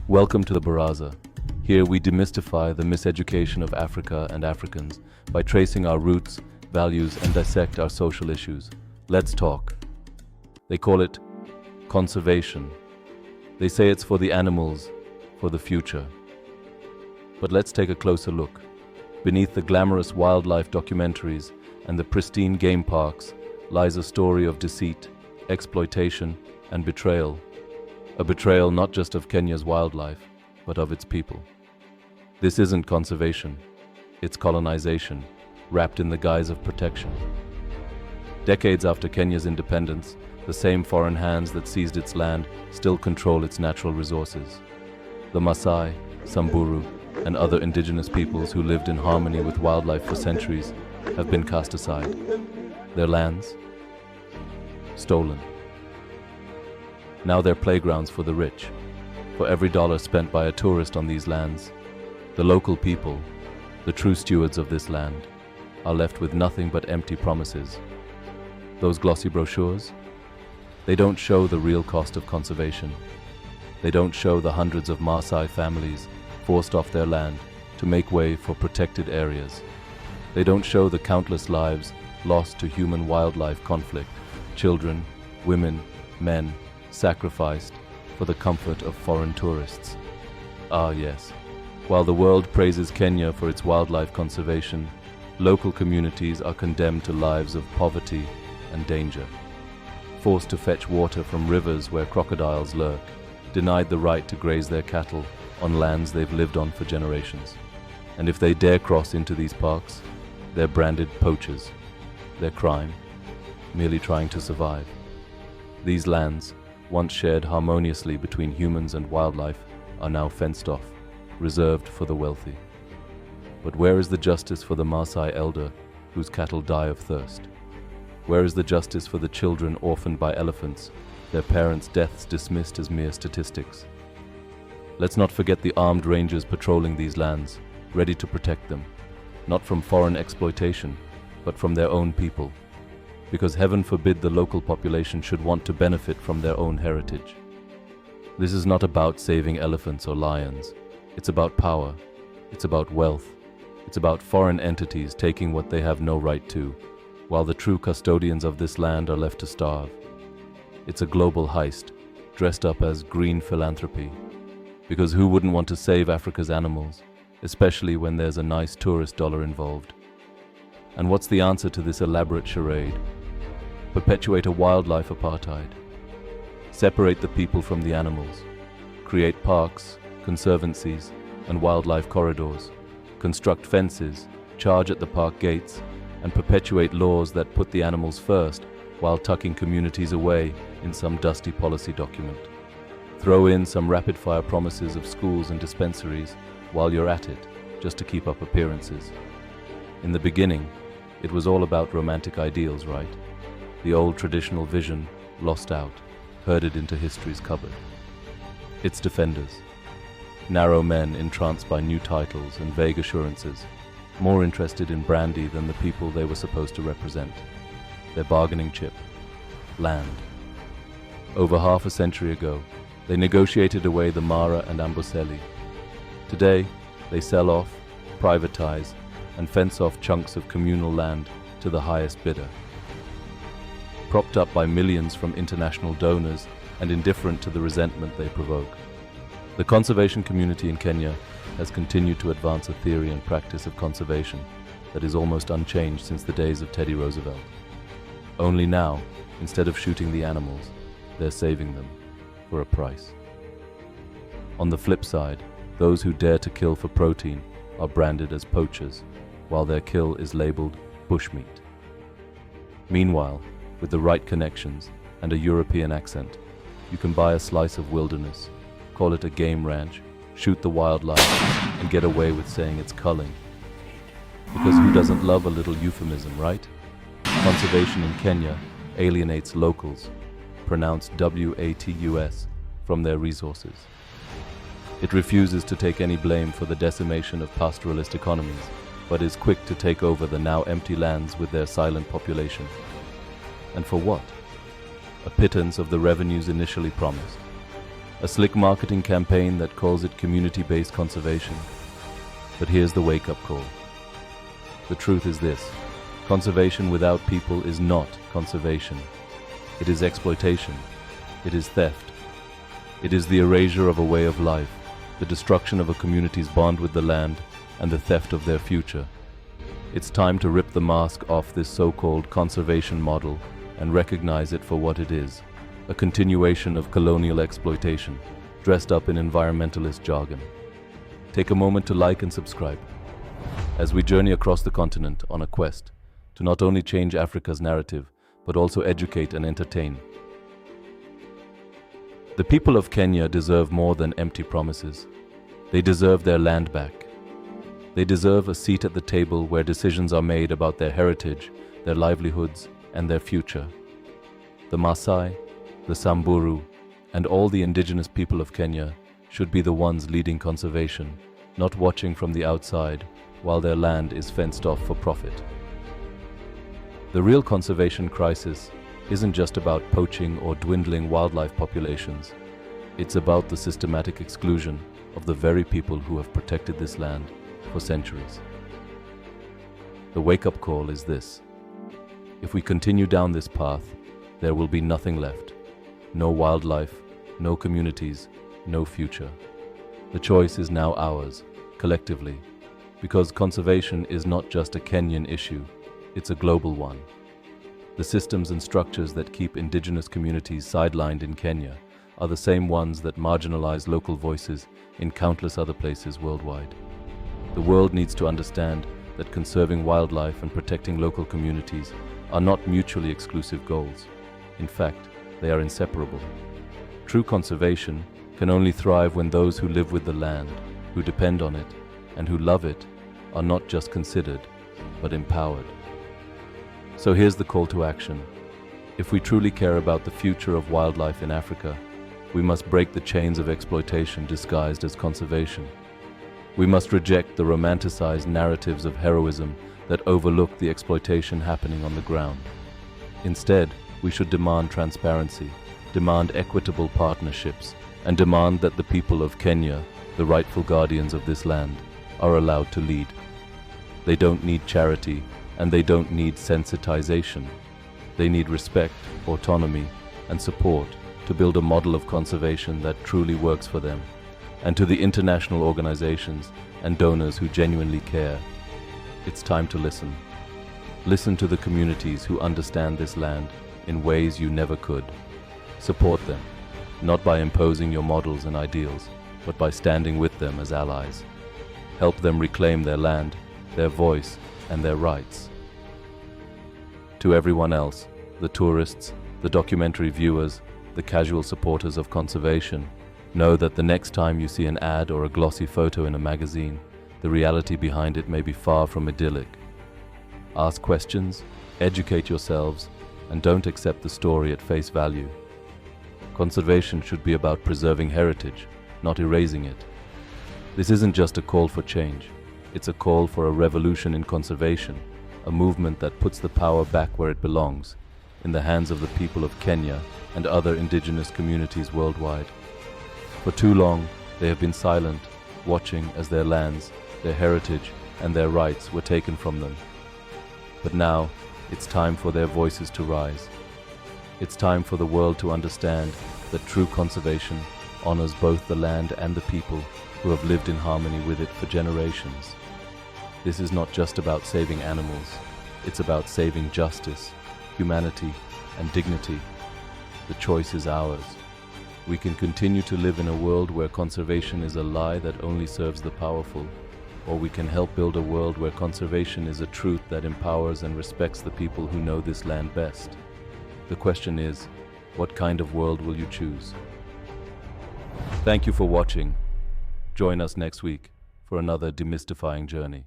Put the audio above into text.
Welcome to the Baraza. Here we demystify the miseducation of Africa and Africans by tracing our roots, values, and dissect our social issues. Let's talk. They call it conservation. They say it's for the animals, for the future. But let's take a closer look. Beneath the glamorous wildlife documentaries and the pristine game parks lies a story of deceit, exploitation, and betrayal. A betrayal not just of Kenya's wildlife, but of its people. This isn't conservation, it's colonization, wrapped in the guise of protection. Decades after Kenya's independence, the same foreign hands that seized its land still control its natural resources. The Maasai, Samburu, and other indigenous peoples who lived in harmony with wildlife for centuries have been cast aside. Their lands, stolen. Now they're playgrounds for the rich. For every dollar spent by a tourist on these lands, the local people, the true stewards of this land, are left with nothing but empty promises. Those glossy brochures? They don't show the real cost of conservation. They don't show the hundreds of Maasai families forced off their land to make way for protected areas. They don't show the countless lives lost to human-wildlife conflict, children, women, men, sacrificed for the comfort of foreign tourists. Ah yes, while the world praises Kenya for its wildlife conservation, local communities are condemned to lives of poverty and danger. Forced to fetch water from rivers where crocodiles lurk, denied the right to graze their cattle on lands they've lived on for generations. And if they dare cross into these parks, they're branded poachers. Their crime, merely trying to survive. These lands, once shared harmoniously between humans and wildlife, are now fenced off, reserved for the wealthy. But where is the justice for the Maasai elder whose cattle die of thirst? Where is the justice for the children orphaned by elephants, their parents' deaths dismissed as mere statistics? Let's not forget the armed rangers patrolling these lands, ready to protect them, not from foreign exploitation, but from their own people. Because heaven forbid the local population should want to benefit from their own heritage. This is not about saving elephants or lions. It's about power. It's about wealth. It's about foreign entities taking what they have no right to, while the true custodians of this land are left to starve. It's a global heist, dressed up as green philanthropy. Because who wouldn't want to save Africa's animals, especially when there's a nice tourist dollar involved? And what's the answer to this elaborate charade? Perpetuate a wildlife apartheid. Separate the people from the animals. Create parks, conservancies, and wildlife corridors. Construct fences, charge at the park gates, and perpetuate laws that put the animals first while tucking communities away in some dusty policy document. Throw in some rapid-fire promises of schools and dispensaries while you're at it, just to keep up appearances. In the beginning, it was all about romantic ideals, right? The old traditional vision, lost out, herded into history's cupboard. Its defenders, narrow men entranced by new titles and vague assurances, more interested in brandy than the people they were supposed to represent. Their bargaining chip, land. Over half a century ago, they negotiated away the Mara and Amboseli. Today, they sell off, privatize, and fence off chunks of communal land to the highest bidder. Propped up by millions from international donors and indifferent to the resentment they provoke, the conservation community in Kenya has continued to advance a theory and practice of conservation that is almost unchanged since the days of Teddy Roosevelt. Only now, instead of shooting the animals, they're saving them for a price. On the flip side, those who dare to kill for protein are branded as poachers, while their kill is labeled bushmeat. Meanwhile, with the right connections and a European accent, you can buy a slice of wilderness, call it a game ranch, shoot the wildlife, and get away with saying it's culling. Because who doesn't love a little euphemism, right? Conservation in Kenya alienates locals, pronounced WATUS, from their resources. It refuses to take any blame for the decimation of pastoralist economies, but is quick to take over the now empty lands with their silent population. And for what? A pittance of the revenues initially promised. A slick marketing campaign that calls it community-based conservation. But here's the wake-up call. The truth is this: conservation without people is not conservation. It is exploitation. It is theft. It is the erasure of a way of life, the destruction of a community's bond with the land, and the theft of their future. It's time to rip the mask off this so-called conservation model and recognize it for what it is: a continuation of colonial exploitation, dressed up in environmentalist jargon. Take a moment to like and subscribe, as we journey across the continent on a quest to not only change Africa's narrative, but also educate and entertain. The people of Kenya deserve more than empty promises. They deserve their land back. They deserve a seat at the table where decisions are made about their heritage, their livelihoods, and their future. The Maasai, the Samburu, and all the indigenous people of Kenya should be the ones leading conservation, not watching from the outside while their land is fenced off for profit. The real conservation crisis isn't just about poaching or dwindling wildlife populations. It's about the systematic exclusion of the very people who have protected this land for centuries. The wake-up call is this: if we continue down this path, there will be nothing left. No wildlife, no communities, no future. The choice is now ours, collectively, because conservation is not just a Kenyan issue, it's a global one. The systems and structures that keep indigenous communities sidelined in Kenya are the same ones that marginalize local voices in countless other places worldwide. The world needs to understand that conserving wildlife and protecting local communities are not mutually exclusive goals. In fact, they are inseparable. True conservation can only thrive when those who live with the land, who depend on it, and who love it are not just considered, but empowered. So here's the call to action. If we truly care about the future of wildlife in Africa, we must break the chains of exploitation disguised as conservation. We must reject the romanticized narratives of heroism that overlook the exploitation happening on the ground. Instead, we should demand transparency, demand equitable partnerships, and demand that the people of Kenya, the rightful guardians of this land, are allowed to lead. They don't need charity, and they don't need sensitization. They need respect, autonomy, and support to build a model of conservation that truly works for them. And to the international organizations and donors who genuinely care, it's time to listen. Listen to the communities who understand this land in ways you never could. Support them, not by imposing your models and ideals, but by standing with them as allies. Help them reclaim their land, their voice, and their rights. To everyone else, the tourists, the documentary viewers, the casual supporters of conservation, know that the next time you see an ad or a glossy photo in a magazine, the reality behind it may be far from idyllic. Ask questions, educate yourselves, and don't accept the story at face value. Conservation should be about preserving heritage, not erasing it. This isn't just a call for change. It's a call for a revolution in conservation, a movement that puts the power back where it belongs, in the hands of the people of Kenya and other indigenous communities worldwide. For too long, they have been silent, watching as their lands, their heritage, and their rights were taken from them. But now, it's time for their voices to rise. It's time for the world to understand that true conservation honors both the land and the people who have lived in harmony with it for generations. This is not just about saving animals, it's about saving justice, humanity, and dignity. The choice is ours. We can continue to live in a world where conservation is a lie that only serves the powerful, or we can help build a world where conservation is a truth that empowers and respects the people who know this land best. The question is, what kind of world will you choose? Thank you for watching. Join us next week for another demystifying journey.